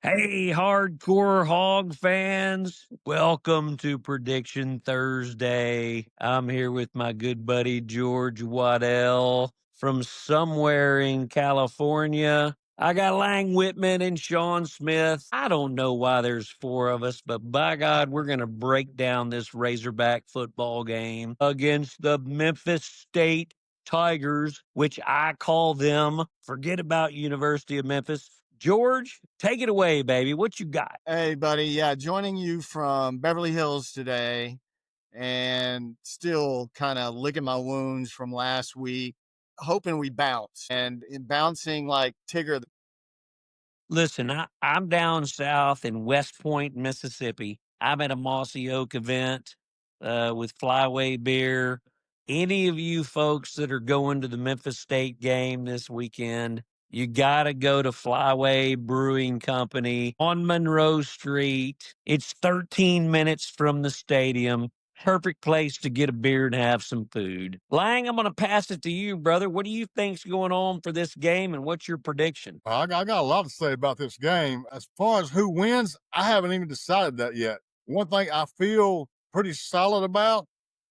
Hey, hardcore hog fans. Welcome to Prediction Thursday. I'm here with my good buddy George Waddell from somewhere in California. I got Lang Whitman and Sean Smith. I don't know why there's four of us, but by God, we're going to break down this Razorback football game against the Memphis State Tigers, which I call them. Forget about University of Memphis. George, take it away, baby. What you got? Hey, buddy. Yeah, joining you from Beverly Hills today and still kind of licking my wounds from last week, hoping we bounce and in bouncing like Tigger. Listen, I'm down south in West Point, Mississippi. I'm at a Mossy Oak event with Flyway Beer. Any of you folks that are going to the Memphis State game this weekend, you got to go to Flyway Brewing Company on Monroe Street. It's 13 minutes from the stadium. Perfect place to get a beer and have some food. Lang, I'm going to pass it to you, brother. What do you think's going on for this game, and what's your prediction? I got a lot to say about this game. As far as who wins, I haven't even decided that yet. One thing I feel pretty solid about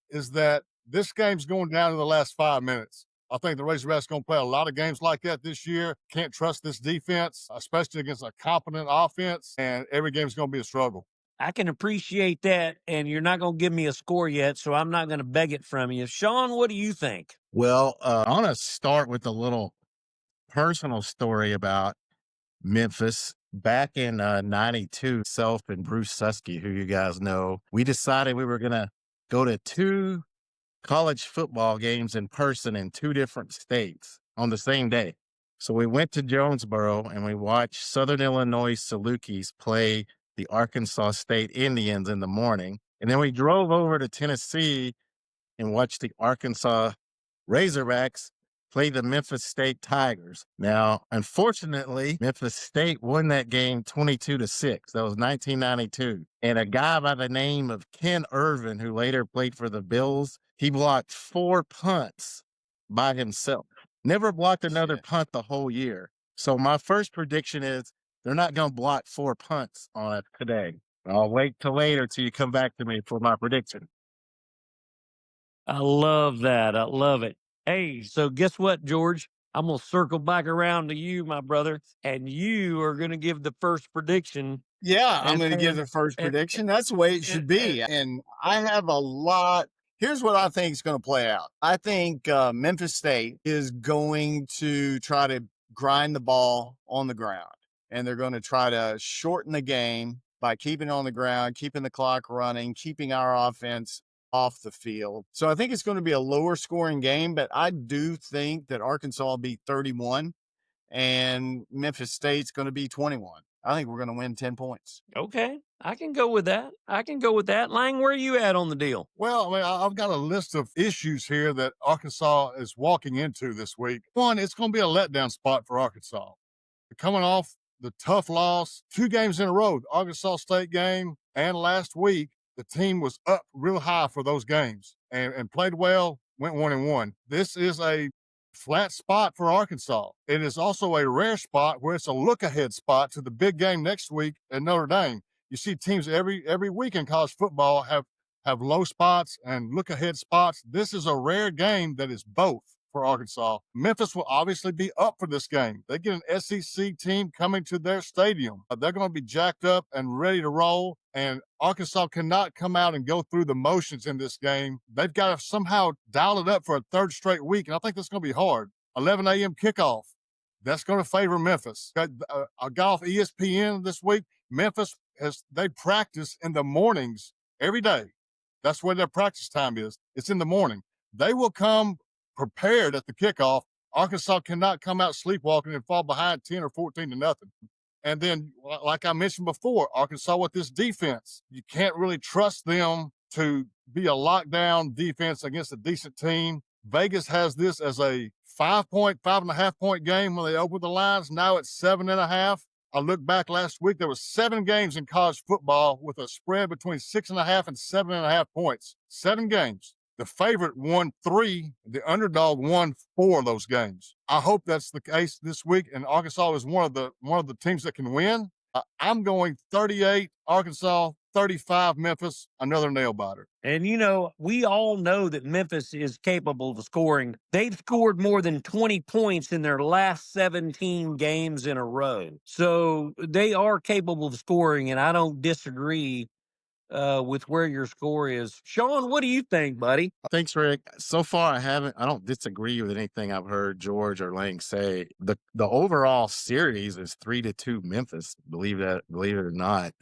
is that this game's going down to the last 5 minutes. I think the Razorbacks going to play a lot of games like that this year. Can't trust this defense, especially against a competent offense, and every game's going to be a struggle. I can appreciate that, and you're not going to give me a score yet, so I'm not going to beg it from you. Sean, what do you think? Well, I want to start with a little personal story about Memphis. Back in 92, self and Bruce Susky, who you guys know, we decided we were going to go to two college football games in person in two different states on the same day. So we went to Jonesboro and we watched Southern Illinois Salukis play the Arkansas State Indians in the morning. And then we drove over to Tennessee and watched the Arkansas Razorbacks play the Memphis State Tigers. Now, unfortunately, Memphis State won that game 22-6. That was 1992. And a guy by the name of Ken Irvin, who later played for the Bills, he blocked 4 punts by himself. Never blocked another punt the whole year. So my first prediction is they're not going to block 4 punts on it today. I'll wait till later till you come back to me for my prediction. I love that. I love it. Hey, so guess what, George? I'm going to circle back around to you, my brother, and you are going to give the first prediction. Yeah, I'm And- going to give the first prediction. That's the way it should be. And I have a lot. Here's what I think is going to play out. I think Memphis State is going to try to grind the ball on the ground, and they're going to try to shorten the game by keeping it on the ground, keeping the clock running, keeping our offense off the field. So I think it's going to be a lower scoring game, but I do think that Arkansas will be 31 and Memphis State's going to be 21. I think we're going to win 10 points. Okay, I can go with that. Lang, where are you at on the deal? Well, I mean, I've got a list of issues here that Arkansas is walking into this week. One, it's going to be a letdown spot for Arkansas. Coming off the tough loss, 2 games in a row, the Arkansas State game and last week, the team was up real high for those games and played well, went 1-1. This is a flat spot for Arkansas. It is also a rare spot where it's a look-ahead spot to the big game next week at Notre Dame. You see teams every week in college football have low spots and look-ahead spots. This is a rare game that is both for Arkansas. Memphis will obviously be up for this game. They get an SEC team coming to their stadium. They're going to be jacked up and ready to roll, and Arkansas cannot come out and go through the motions in this game. They've got to somehow dial it up for a third straight week, and I think that's going to be hard. 11 a.m. kickoff. That's going to favor Memphis. I got off ESPN this week. Memphis they practice in the mornings every day. That's where their practice time is. It's in the morning. They will come prepared at the kickoff. Arkansas cannot come out sleepwalking and fall behind 10 or 14-0. And then, like I mentioned before, Arkansas with this defense, you can't really trust them to be a lockdown defense against a decent team. Vegas has this as a 5.5 point game when they opened the lines. Now it's 7.5. I looked back last week. There was 7 games in college football with a spread between 6.5 and 7.5 points. 7 games. The favorite won 3. The underdog won 4 of those games. I hope that's the case this week. And Arkansas is one of the teams that can win. I'm going 38 Arkansas, 35 Memphis, another nail biter. And we all know that Memphis is capable of scoring. They've scored more than 20 points in their last 17 games in a row. So they are capable of scoring, and I don't disagree with where your score is. Sean, what do you think, buddy? Thanks, Rick. So far, I don't disagree with anything I've heard George or Lang say. The overall series is 3-2 Memphis. Believe it or not.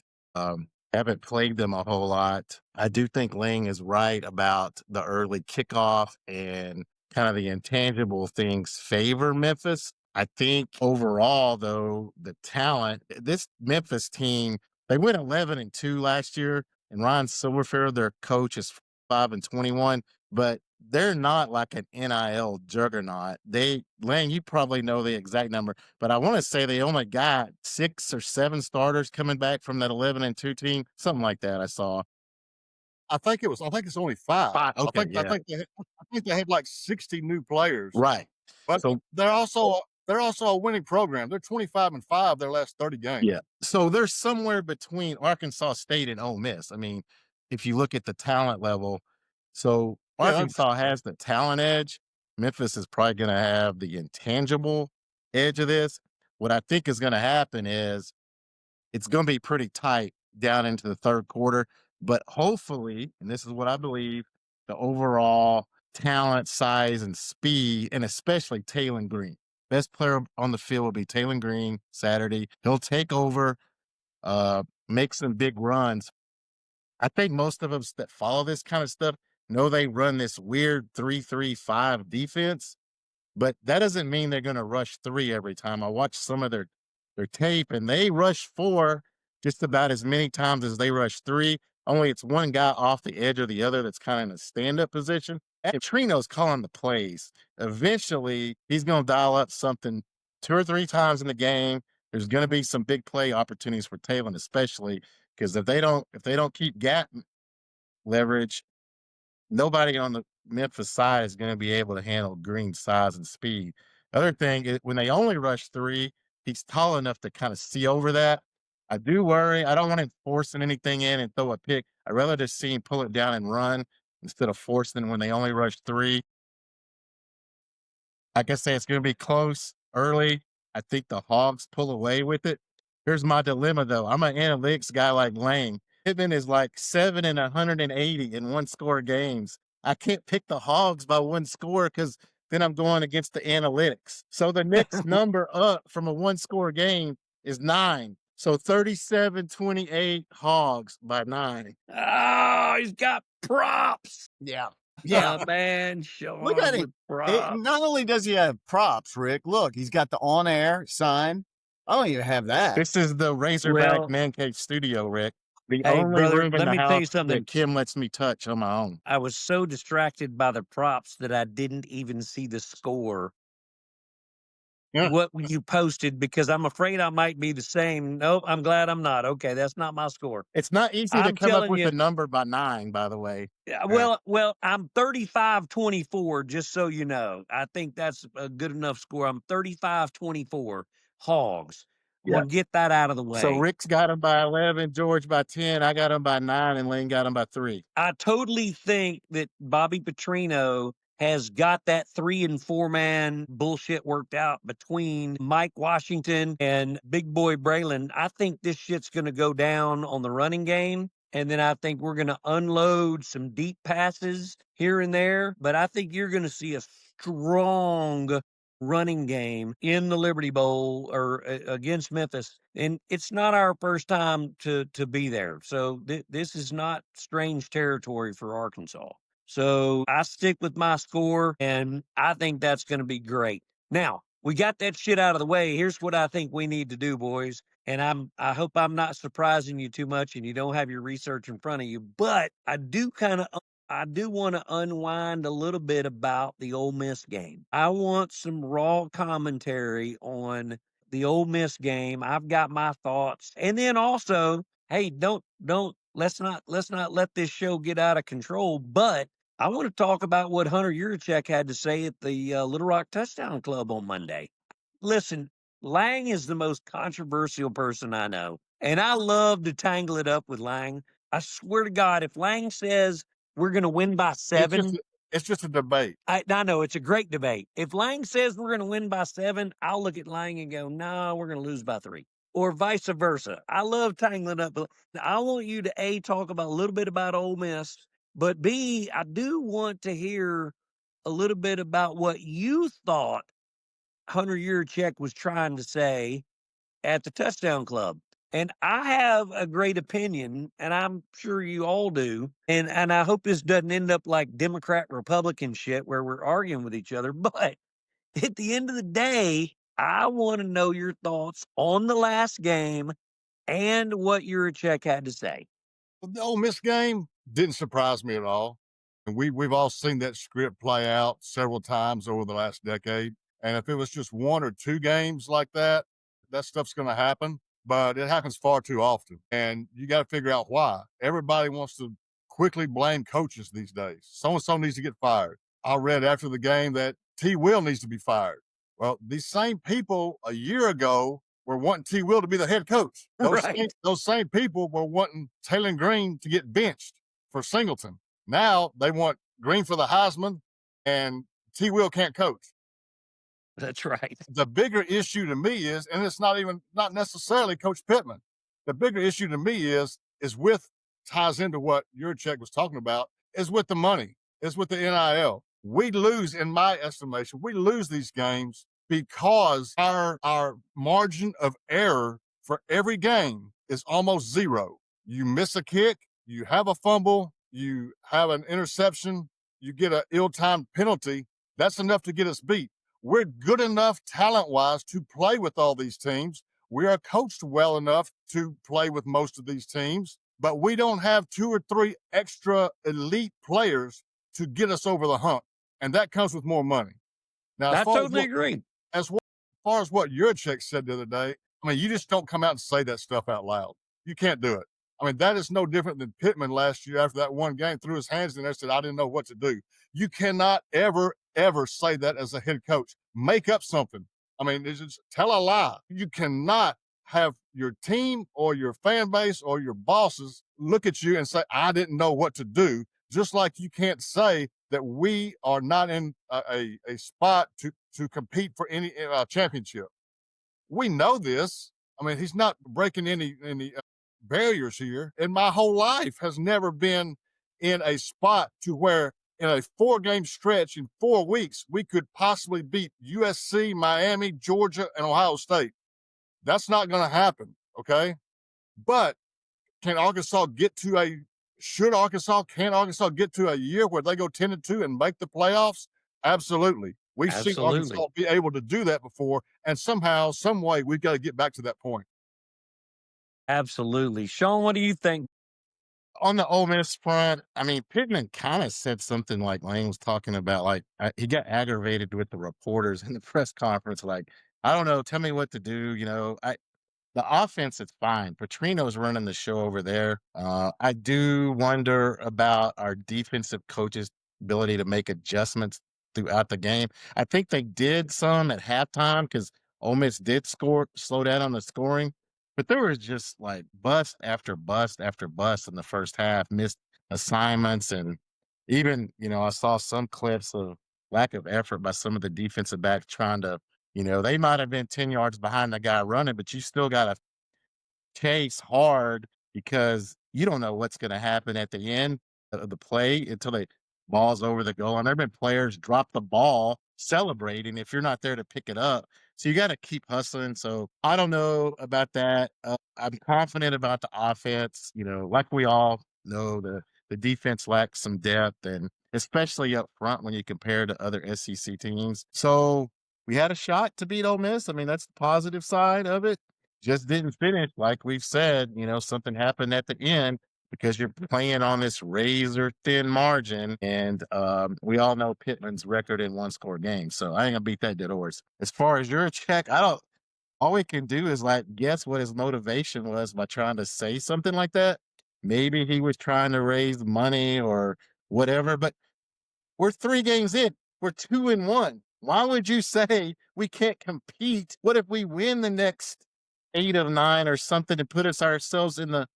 Haven't played them a whole lot. I do think Lang is right about the early kickoff and kind of the intangible things favor Memphis. I think overall, though, the talent, this Memphis team, they went 11-2 last year, and Ryan Silverfield, their coach, is 5-21, but they're not like an NIL juggernaut. Lang, you probably know the exact number, but I want to say they only got 6 or 7 starters coming back from that 11-2 team, something like that. I saw. I think it's only 5. 5. Okay, I yeah. think they have like 60 new players. Right. But So they're also a winning program. They're 25-5 their last 30 games. yeah. So they're somewhere between Arkansas State and Ole Miss. I mean, if you look at the talent level, so Yeah, Arkansas has the talent edge. Memphis is probably going to have the intangible edge of this. What I think is going to happen is it's going to be pretty tight down into the third quarter, but hopefully, and this is what I believe, the overall talent, size, and speed, and especially Taylon Green. Best player on the field will be Taylon Green Saturday. He'll take over, make some big runs. I think most of us that follow this kind of stuff know they run this weird 3-3-5 defense, but that doesn't mean they're going to rush 3 every time. I watched some of their tape, and they rush 4 just about as many times as they rush 3. Only it's one guy off the edge or the other that's kind of in a stand-up position. If Trino's calling the plays, eventually he's going to dial up something 2 or 3 times in the game. There's going to be some big play opportunities for Taylor, especially because if they don't keep gap leverage, nobody on the Memphis side is going to be able to handle Green's size and speed. Other thing is when they only rush 3, he's tall enough to kind of see over that. I do worry. I don't want him forcing anything in and throw a pick. I'd rather just see him pull it down and run instead of forcing when they only rush 3. Like I say, it's going to be close early. I think the Hogs pull away with it. Here's my dilemma, though. I'm an analytics guy like Lang. Pittman is like 7 and 180 in one-score games. I can't pick the Hogs by one score because then I'm going against the analytics. So the next number up from a one-score game is 9. So 37-28 Hogs by 9. Oh, he's got props. Yeah. Yeah. Man, Sean Look at with him. props. Not only does he have props, Rick, look, he's got the on-air sign. I don't even have that. This is the Razorback Well- Man Cave studio, Rick. The Hey, only brother, room in let the me tell you house something. that Kim lets me touch on my own. I was so distracted by the props that I didn't even see the score. Yeah. What you posted, because I'm afraid I might be the same. Nope, I'm glad I'm not. Okay, that's not my score. It's not easy to I'm come up telling with you- a number by 9, by the way. Yeah, well, I'm 35-24, just so you know. I think that's a good enough score. I'm 35-24 Hogs. I'm Yeah. gonna get that out of the way. So Rick's got him by 11, George by 10, I got him by 9, and Lane got him by 3. I totally think that Bobby Petrino has got that 3 and 4 man bullshit worked out between Mike Washington and Big Boy Braylon. I think this shit's going to go down on the running game. And then I think we're going to unload some deep passes here and there. But I think you're going to see a strong running game in the Liberty Bowl or against Memphis. And it's not our first time to be there. So this is not strange territory for Arkansas. So I stick with my score, and I think that's going to be great. Now, we got that shit out of the way. Here's what I think we need to do, boys. And I hope I'm not surprising you too much and you don't have your research in front of you, but I do want to unwind a little bit about the Ole Miss game. I want some raw commentary on the Ole Miss game. I've got my thoughts. And then also, hey, let's not let this show get out of control, but I want to talk about what Hunter Yurachek had to say at the Little Rock Touchdown Club on Monday. Listen, Lang is the most controversial person I know, and I love to tangle it up with Lang. I swear to God, if Lang says we're going to win by It's 7, just a debate. I know it's a great debate. If Lang says we're going to win by 7, I'll look at Lang and go, no, we're going to lose by 3, or vice versa. I love tangling up. I want you to talk about a little bit about Ole Miss, but B, I do want to hear a little bit about what you thought Hunter Yurachek was trying to say at the Touchdown Club. And I have a great opinion, and I'm sure you all do. And I hope this doesn't end up like Democrat Republican shit where we're arguing with each other. But at the end of the day, I want to know your thoughts on the last game and what Yurachek had to say. The Ole Miss game didn't surprise me at all. And we've all seen that script play out several times over the last decade. And if it was just one or two games like that, that stuff's going to happen. But it happens far too often. And you got to figure out why. Everybody wants to quickly blame coaches these days. So and so needs to get fired. I read after the game that T. Will needs to be fired. Well, these same people a year ago were wanting T. Will to be the head coach. Right. Those same people were wanting Taylor Green to get benched for Singleton. Now they want Green for the Heisman, and T. Will can't coach. That's right. The bigger issue to me is, and it's not necessarily Coach Pittman. The bigger issue to me is ties into what Yurachek was talking about, is with the money, is with the NIL. We lose, in my estimation, we lose these games because our margin of error for every game is almost zero. You miss a kick, you have a fumble, you have an interception, you get an ill-timed penalty. That's enough to get us beat. We're good enough talent-wise to play with all these teams. We are coached well enough to play with most of these teams, but we don't have 2 or 3 extra elite players to get us over the hump, and that comes with more money. Now, I totally agree. As far as what Yurachek said the other day, I mean, you just don't come out and say that stuff out loud. You can't do it. I mean, that is no different than Pittman last year after that one game, threw his hands in there and said, I didn't know what to do. You cannot ever say that as a head coach. Make up something. I mean, just tell a lie. You cannot have your team or your fan base or your bosses look at you and say, I didn't know what to do. Just like you can't say that we are not in a spot to compete for any championship. We know this. I mean, he's not breaking any barriers here. And my whole life has never been in a spot to where in a 4-game stretch in 4 weeks, we could possibly beat USC, Miami, Georgia, and Ohio State. That's not going to happen, okay? But can Arkansas get to can Arkansas get to a year where they go 10-2 and make the playoffs? Absolutely. We've seen Arkansas be able to do that before, and somehow, some way, we've got to get back to that point. Absolutely. Sean, what do you think? On the Ole Miss front, I mean, Pittman kind of said something like Lane was talking about, like he got aggravated with the reporters in the press conference. Like, I don't know, tell me what to do. The offense is fine. Petrino's running the show over there. I do wonder about our defensive coaches' ability to make adjustments throughout the game. I think they did some at halftime because Ole Miss did slow down on the scoring. But there was just like bust after bust after bust in the first half, missed assignments. And even, I saw some clips of lack of effort by some of the defensive backs trying to, they might have been 10 yards behind the guy running, but you still got to chase hard because you don't know what's going to happen at the end of the play until the ball's over the goal. And there have been players drop the ball celebrating if you're not there to pick it up. So you got to keep hustling. So I don't know about that. I'm confident about the offense. Like we all know, the defense lacks some depth, and especially up front when you compare to other SEC teams. So we had a shot to beat Ole Miss. I mean, that's the positive side of it. Just didn't finish. Like we've said, something happened at the end because you're playing on this razor thin margin. And we all know Pittman's record in 1-score games. So I ain't gonna beat that dead horse. As far as Yurachek, all we can do is like guess what his motivation was by trying to say something like that. Maybe he was trying to raise money or whatever, but we're 3 games in. We're 2-1. Why would you say we can't compete? What if we win the next 8 of 9 or something to put ourselves in the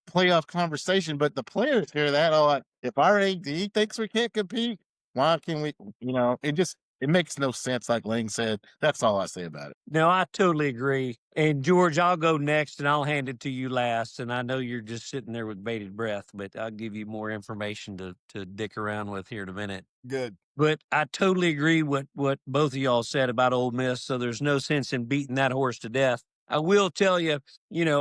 playoff conversation? But the players hear that, oh, if our AD thinks we can't compete, why can we? It makes no sense. Like Lang said, that's all I say about it. No, I totally agree. And George, I'll go next and I'll hand it to you last. And I know you're just sitting there with bated breath, but I'll give you more information to dick around with here in a minute. Good. But I totally agree what both of y'all said about Ole Miss. So there's no sense in beating that horse to death. I will tell you,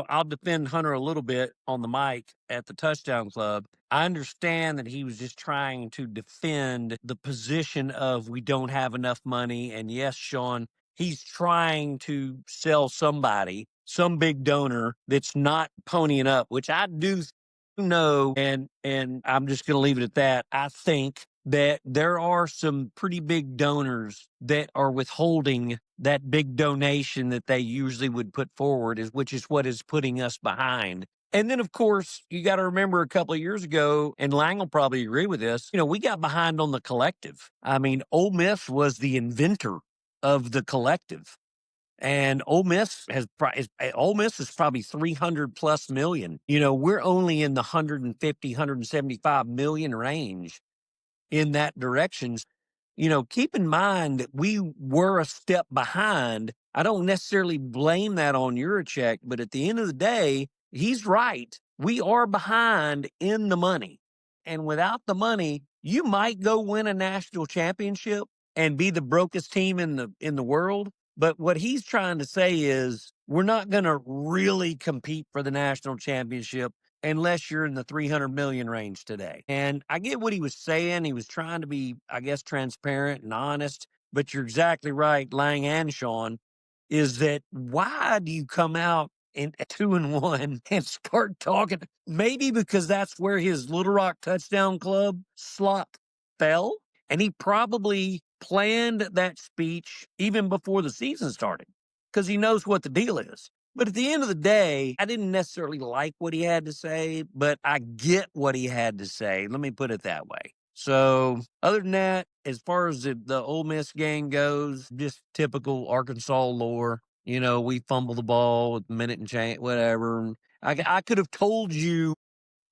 I'll defend Hunter a little bit on the mic at the Touchdown Club. I understand that he was just trying to defend the position of we don't have enough money. And yes, Sean, he's trying to sell somebody, some big donor that's not ponying up, which I do know. And I'm just going to leave it at that. I think that there are some pretty big donors that are withholding that big donation that they usually would put forward, which is what is putting us behind. And then, of course, you got to remember a couple of years ago, and Lang will probably agree with this, we got behind on the collective. I mean, Ole Miss was the inventor of the collective. And Ole Miss is probably 300 plus million. We're only in the 150, 175 million range in that direction. Keep in mind that we were a step behind. I don't necessarily blame that on Yurachek, but at the end of the day, he's right. We are behind in the money. And without the money, you might go win a national championship and be the brokest team in the world. But what he's trying to say is we're not going to really compete for the national championship unless you're in the 300 million range today. And I get what he was saying. He was trying to be, I guess, transparent and honest. But you're exactly right, Lang and Sean, is that why do you come out in 2-1 and start talking? Maybe because that's where his Little Rock Touchdown Club slot fell. And he probably planned that speech even before the season started because he knows what the deal is. But at the end of the day, I didn't necessarily like what he had to say, but I get what he had to say. Let me put it that way. So other than that, as far as the Ole Miss game goes, just typical Arkansas lore. We fumble the ball with a minute and change, whatever. I could have told you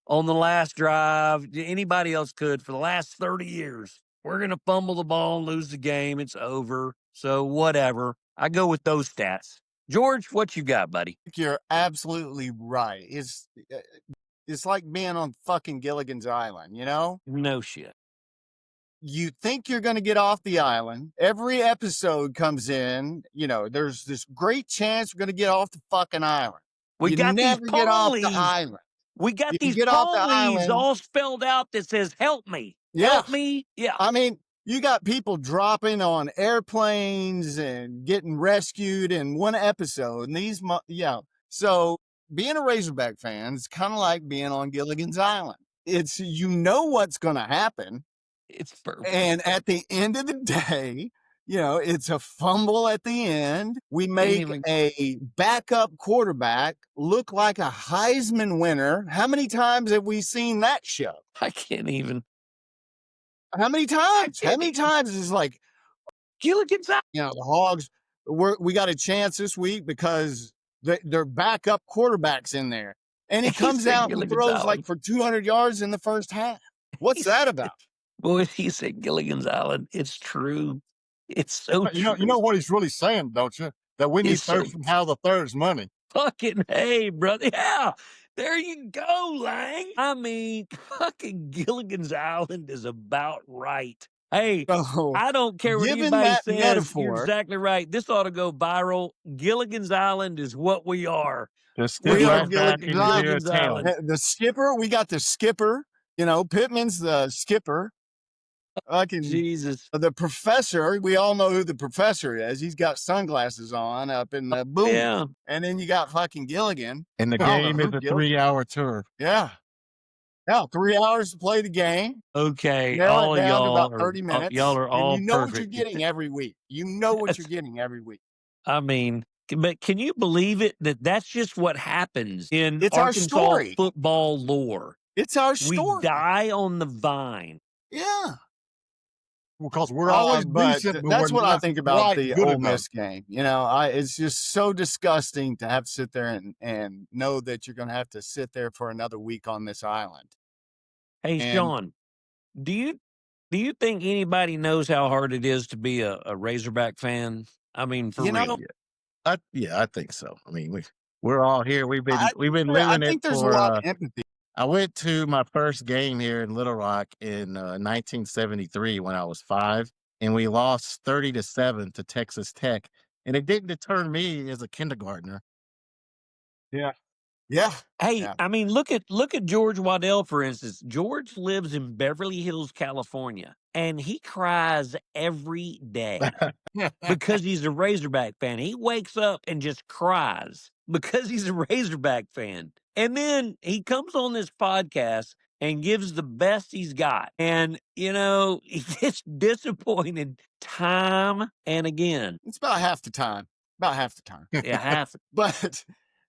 on the last drive, anybody else could, for the last 30 years, we're going to fumble the ball and lose the game. It's over. So whatever. I go with those stats. George, what you got, buddy? You're absolutely right. It's like being on fucking Gilligan's Island, No shit. You think you're going to get off the island. Every episode comes in, there's this great chance we're going to get off the fucking island. We got these get off the palm leaves. island. We got You these get off the palm leaves island. all spelled out that says, help me. Yeah. Help me. Yeah. I mean, you got people dropping on airplanes and getting rescued in one episode. And So being a Razorback fan is kind of like being on Gilligan's Island. It's, what's going to happen. It's perfect. And at the end of the day, it's a fumble at the end. We make a backup quarterback look like a Heisman winner. How many times have we seen that show? I can't even. How many times? How many times is like Gilligan's Island? The Hogs, we got a chance this week because their backup quarterback's in there. And he comes out and throws like for 200 yards in the first half. What's that about? Boy, he said Gilligan's Island. It's true. It's so true. You know what he's really saying, don't you? That we need third from how the third's money. Fucking hey, brother. Yeah. There you go, Lang. I mean, fucking Gilligan's Island is about right. Hey, I don't care what anybody says. Metaphor, you're exactly right. This ought to go viral. Gilligan's Island is what we are. We are Gilligan's Island. The skipper, we got the skipper. Pittman's the skipper. Jesus. The professor, we all know who the professor is. He's got sunglasses on up in the boom. Yeah. And then you got fucking Gilligan. And the game is a 3-hour tour. Yeah. Yeah, 3 hours to play the game. Okay. All of y'all about 30 minutes. Y'all are all and you know perfect. what you're getting every week. You know what you're getting every week. I mean, but can you believe it that's just what happens in Arkansas football lore? It's our story. We die on the vine. Yeah. because we're always but decent, but that's we're what I not think about quite the good Ole enough. Miss game. It's just so disgusting to have to sit there and know that you're going to have to sit there for another week on this island. Hey, And Sean, do you think anybody knows how hard it is to be a Razorback fan? I mean, for real. I think so. I mean, we're all here. We've been I living it think there's a for. lot of empathy. I went to my first game here in Little Rock in 1973 when I was 5, and we lost 30-7 to Texas Tech, and it didn't deter me as a kindergartner. Yeah. Hey, Yeah. I mean, look at George Waddell, for instance. George lives in Beverly Hills, California, and he cries every day because he's a Razorback fan. He wakes up and just cries because he's a Razorback fan. And then he comes on this podcast and gives the best he's got. And, he gets disappointed time and again. It's about half the time. About half the time. Yeah, half. But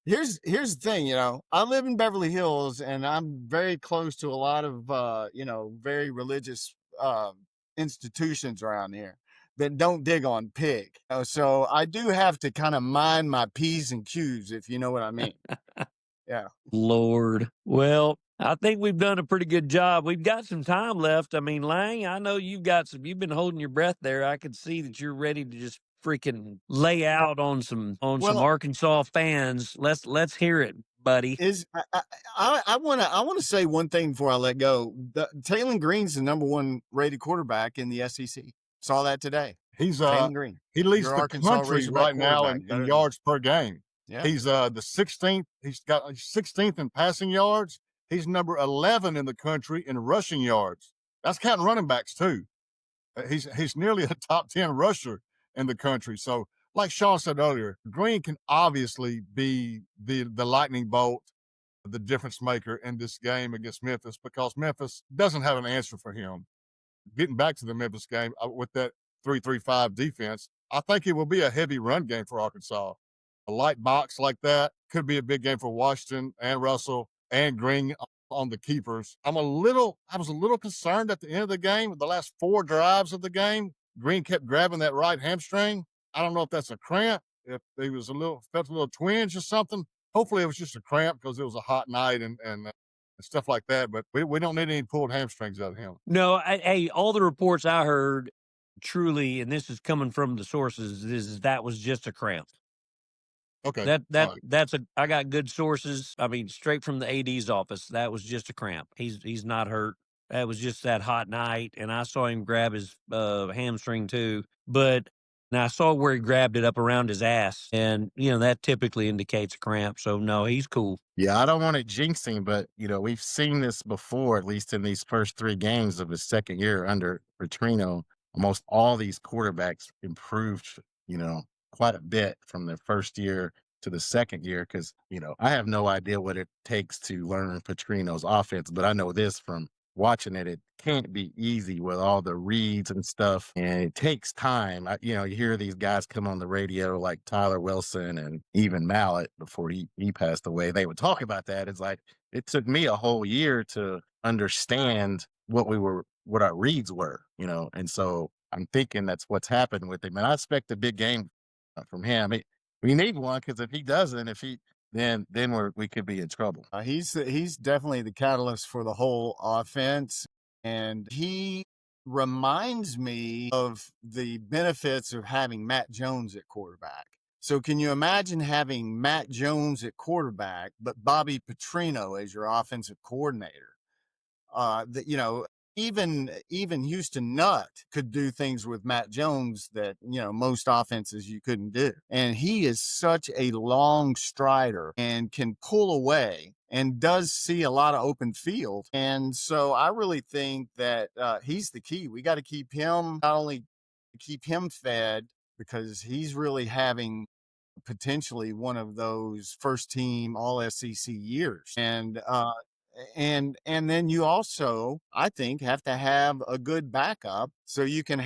here's the thing, I live in Beverly Hills and I'm very close to a lot of very religious institutions around here that don't dig on pig. So I do have to kind of mind my P's and Q's, if you know what I mean. Yeah. Lord. Well, I think we've done a pretty good job. We've got some time left. I mean, Lang, I know you've been holding your breath there. I can see that you're ready to just freaking lay out on some Well, Arkansas fans. Let's hear it, buddy. I want to say one thing before I let go. Taylor Green's the number 1 rated quarterback in the SEC. Saw that today. He's Taylor Green. he leads Your the Arkansas country Razorback right now quarterback. in yards per game. Yeah. He's the 16th. He's got 16th in passing yards. He's number 11 in the country in rushing yards. That's counting running backs too. He's nearly a top 10 rusher in the country. So, like Sean said earlier, Green can obviously be the lightning bolt, the difference maker in this game against Memphis, because Memphis doesn't have an answer for him. Getting back to the Memphis game with that 3-3-5 defense, I think it will be a heavy run game for Arkansas. A light box like that could be a big game for Washington and Russell and Green on the keepers. I was a little concerned at the end of the game. The last 4 drives of the game, Green kept grabbing that right hamstring. I don't know if that's a cramp, if he was felt a little twinge or something. Hopefully it was just a cramp because it was a hot night and stuff like that. But we don't need any pulled hamstrings out of him. No, hey, all the reports I heard, truly, and this is coming from the sources, is that was just a cramp. Okay. I got good sources. I mean, straight from the AD's office. That was just a cramp. He's not hurt. That was just that hot night, and I saw him grab his hamstring too. But now I saw where he grabbed it up around his ass, and that typically indicates a cramp. So no, he's cool. Yeah, I don't want to jinx him, but we've seen this before, at least in these first 3 games of his second year under Petrino. Almost all these quarterbacks improved, quite a bit from their first year to the second year, because I have no idea what it takes to learn Petrino's offense, but I know this from watching it. It can't be easy with all the reads and stuff, and it takes time. You hear these guys come on the radio like Tyler Wilson and even Mallett before he passed away. They would talk about that. It's like it took me a whole year to understand what our reads were, and so I'm thinking that's what's happened with him. And I expect a big game from him. We need one, because if he doesn't, then we could be in trouble. He's definitely the catalyst for the whole offense, and he reminds me of the benefits of having Matt Jones at quarterback. So can you imagine having Matt Jones at quarterback, but Bobby Petrino as your offensive coordinator? Even Houston Nutt could do things with Matt Jones that, most offenses you couldn't do. And he is such a long strider and can pull away and does see a lot of open field. And so I really think that he's the key. We got to keep him, not only keep him fed, because he's really having potentially one of those first team all SEC years. And then you also, I think, have to have a good backup so you can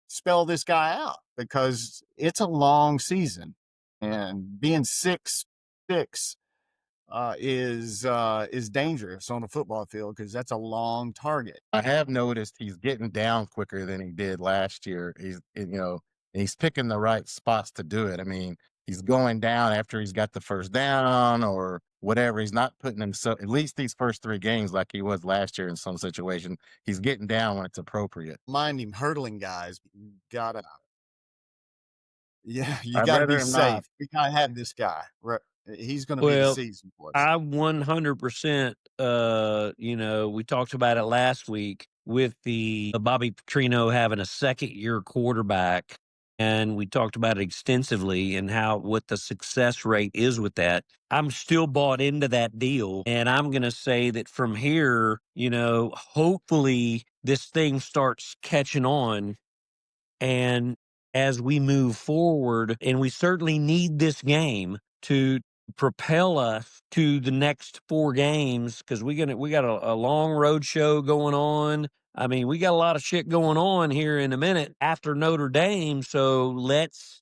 spell this guy out, because it's a long season, and being 6'6", is dangerous on a football field because that's a long target. I have noticed he's getting down quicker than he did last year. He's picking the right spots to do it. I mean, he's going down after he's got the first down or whatever. He's not putting himself, at least these first 3 games, like he was last year in some situation. He's getting down when it's appropriate. Mind him, hurdling guys, you gotta I'd be rather him not. safe. We gotta have this guy. He's going to be the Well, season for us. I 100%, we talked about it last week with the Bobby Petrino having a second-year quarterback, and we talked about it extensively and what the success rate is with that. I'm still bought into that deal, and I'm going to say that from here, hopefully this thing starts catching on, and as we move forward, and we certainly need this game to propel us to the next 4 games because we got a long road show going on. I mean, we got a lot of shit going on here in a minute after Notre Dame. So let's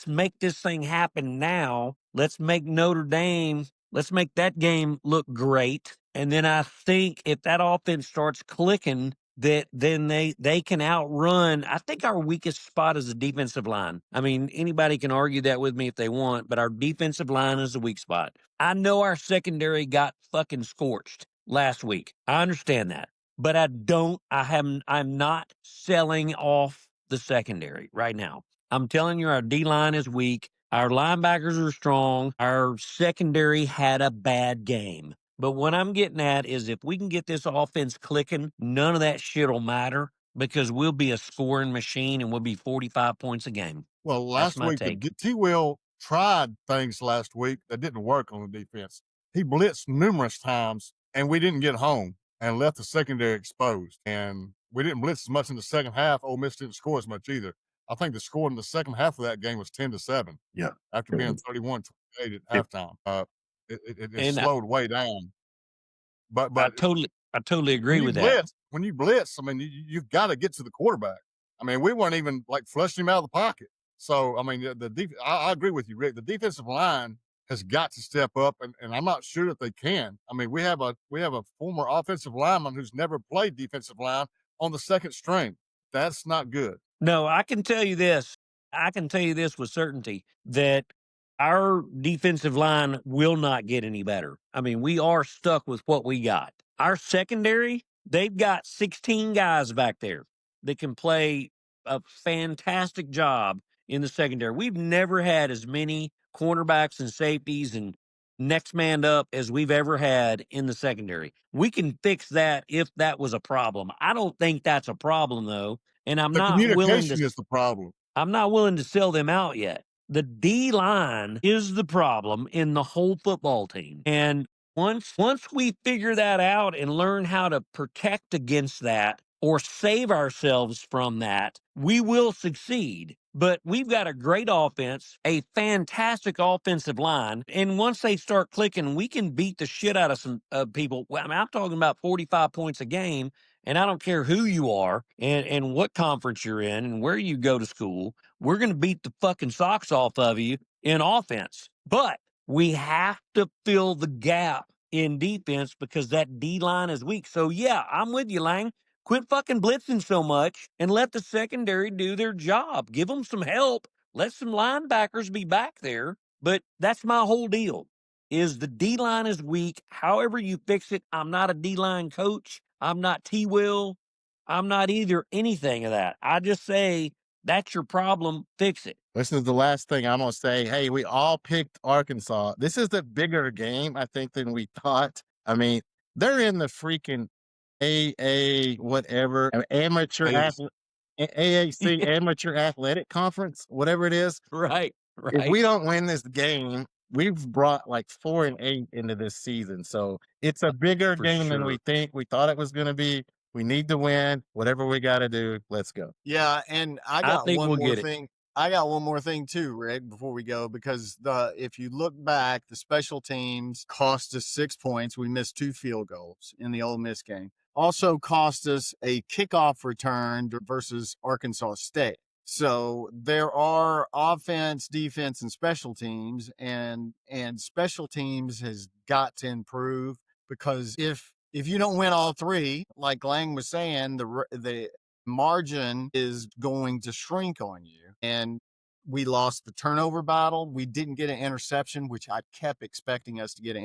make this thing happen now. Let's make let's make that game look great. And then I think if that offense starts clicking, that then they can outrun. I think our weakest spot is the defensive line. I mean, anybody can argue that with me if they want, but our defensive line is the weak spot. I know our secondary got fucking scorched last week. I understand that. But I'm not selling off the secondary right now. I'm telling you, our D-line is weak. Our linebackers are strong. Our secondary had a bad game. But what I'm getting at is if we can get this offense clicking, none of that shit will matter because we'll be a scoring machine and we'll be 45 points a game. Well, That's last my week, take. T-Will tried things last week that didn't work on the defense. He blitzed numerous times, and we didn't get home and left the secondary exposed. And we didn't blitz as much in the second half. Ole Miss didn't score as much either. I think the score in the second half of that game was 10-7. Yeah. After being 31-28 at halftime. It And slowed way down. But I totally agree with that. when you blitz, I mean, you've got to get to the quarterback. I mean, we weren't even like flushing him out of the pocket. So, I mean, I agree with you, Rick. The defensive line has got to step up, and I'm not sure that they can. I mean, we have a former offensive lineman who's never played defensive line on the second string. That's not good. No, I can tell you this. I can tell you this with certainty that our defensive line will not get any better. I mean, we are stuck with what we got. Our secondary, they've got 16 guys back there that can play a fantastic job in the secondary. We've never had as many cornerbacks and safeties and next man up as we've ever had in the secondary. We can fix that if that was a problem. I don't think that's a problem though. And The communication is the problem. I'm not willing to sell them out yet. The D line is the problem in the whole football team. And once we figure that out and learn how to protect against that or save ourselves from that, we will succeed. But we've got a great offense, a fantastic offensive line, and once they start clicking, we can beat the shit out of some people. Well, I mean, I'm talking about 45 points a game. And I don't care who you are and what conference you're in and where you go to school. We're going to beat the fucking socks off of you in offense. But we have to fill the gap in defense because that D line is weak. So, yeah, I'm with you, Lang. Quit fucking blitzing so much and let the secondary do their job. Give them some help. Let some linebackers be back there. But that's my whole deal. Is the D-line is weak. However you fix it, I'm not a D-line coach. I'm not T-Will. I'm not either anything of that. I just say, that's your problem. Fix it. This is the last thing I'm going to say. Hey, we all picked Arkansas. This is the bigger game, I think, than we thought. I mean, they're in the freaking AA, whatever, AAC, Amateur Athletic Conference, whatever it is. Right. If we don't win this game, we've brought like 4-8 into this season. So it's a bigger game than we think. We thought it was going to be. We need to win. Whatever we got to do, let's go. Yeah, and I got one more thing. I got one more thing too, Rick, before we go, because if you look back, the special teams cost us 6 points. We missed 2 field goals in the Ole Miss game. Also cost us a kickoff return versus Arkansas State. So there are offense, defense, and special teams, and special teams has got to improve, because if you don't win all three, like Lang was saying, the margin is going to shrink on you. And we lost the turnover battle. We didn't get an interception, which I kept expecting us to get an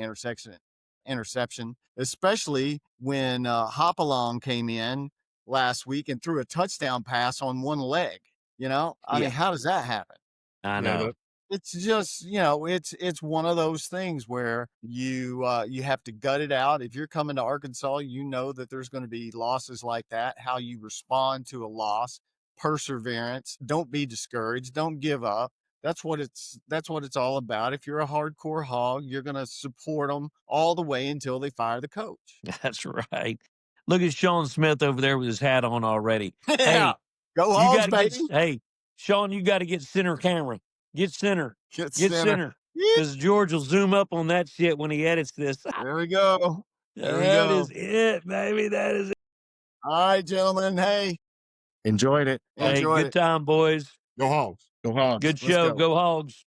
interception, especially when Hopalong came in last week and threw a touchdown pass on one leg. I mean, how does that happen? I Yeah, know. It's just, it's one of those things where you have to gut it out. If you're coming to Arkansas, you know that there's going to be losses like that. How you respond to a loss, perseverance, don't be discouraged, don't give up. That's what it's all about. If you're a hardcore hog, you're going to support them all the way until they fire the coach. That's right. Look at Sean Smith over there with his hat on already. Yeah. Hey, Go you Hogs, got to baby. hey, Sean, you got to get center camera. Get center. Get Get center. center. Because George will zoom up on that shit when he edits this. There we go. There we That go. is it, baby. That is it. All right, gentlemen. Hey, Enjoyed it. Hey, enjoyed good it. time, boys. Go Hogs. Go Hogs. Good Let's show. go. Go Hogs.